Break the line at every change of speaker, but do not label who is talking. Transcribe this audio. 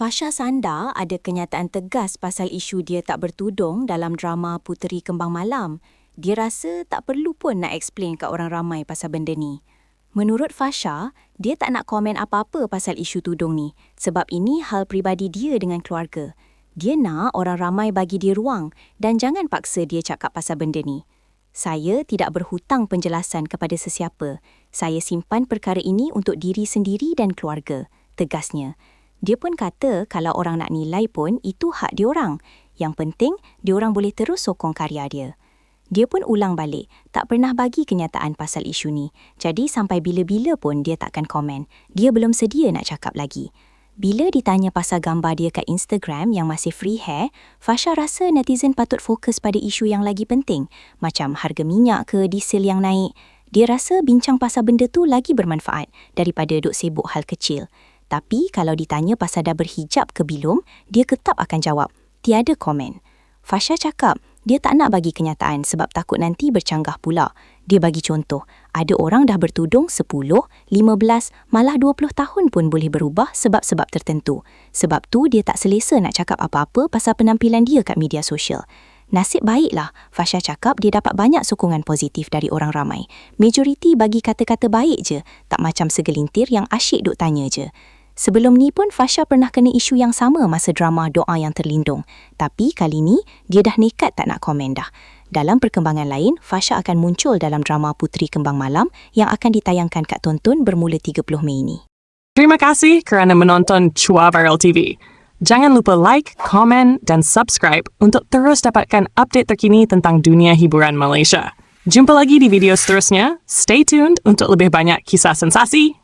Fasha Sanda ada kenyataan tegas pasal isu dia tak bertudung dalam drama Puteri Kembang Malam. Dia rasa tak perlu pun nak explain kat orang ramai pasal benda ni. Menurut Fasha, dia tak nak komen apa-apa pasal isu tudung ni sebab ini hal peribadi dia dengan keluarga. Dia nak orang ramai bagi dia ruang dan jangan paksa dia cakap pasal benda ni. Saya tidak berhutang penjelasan kepada sesiapa. Saya simpan perkara ini untuk diri sendiri dan keluarga, tegasnya. Dia pun kata kalau orang nak nilai pun itu hak diorang. Yang penting, diorang boleh terus sokong karya dia. Dia pun ulang balik, tak pernah bagi kenyataan pasal isu ni. Jadi sampai bila-bila pun dia takkan komen. Dia belum sedia nak cakap lagi. Bila ditanya pasal gambar dia kat Instagram yang masih free hair, Fasha rasa netizen patut fokus pada isu yang lagi penting. Macam harga minyak ke diesel yang naik. Dia rasa bincang pasal benda tu lagi bermanfaat daripada duk sibuk hal kecil. Tapi kalau ditanya pasal dah berhijab ke belum, dia tetap akan jawab, tiada komen. Fasha cakap, dia tak nak bagi kenyataan sebab takut nanti bercanggah pula. Dia bagi contoh, ada orang dah bertudung 10, 15, malah 20 tahun pun boleh berubah sebab-sebab tertentu. Sebab tu dia tak selesa nak cakap apa-apa pasal penampilan dia kat media sosial. Nasib baiklah, Fasha cakap dia dapat banyak sokongan positif dari orang ramai. Majoriti bagi kata-kata baik je, tak macam segelintir yang asyik duk tanya je. Sebelum ni pun Fasha pernah kena isu yang sama masa drama Doa Yang Terlindung. Tapi kali ni, dia dah nekat tak nak komen dah. Dalam perkembangan lain, Fasha akan muncul dalam drama Puteri Kembang Malam yang akan ditayangkan kat tonton bermula 30 Mei ini.
Terima kasih kerana menonton Chua Viral TV. Jangan lupa like, komen dan subscribe untuk terus dapatkan update terkini tentang dunia hiburan Malaysia. Jumpa lagi di video seterusnya. Stay tuned untuk lebih banyak kisah sensasi.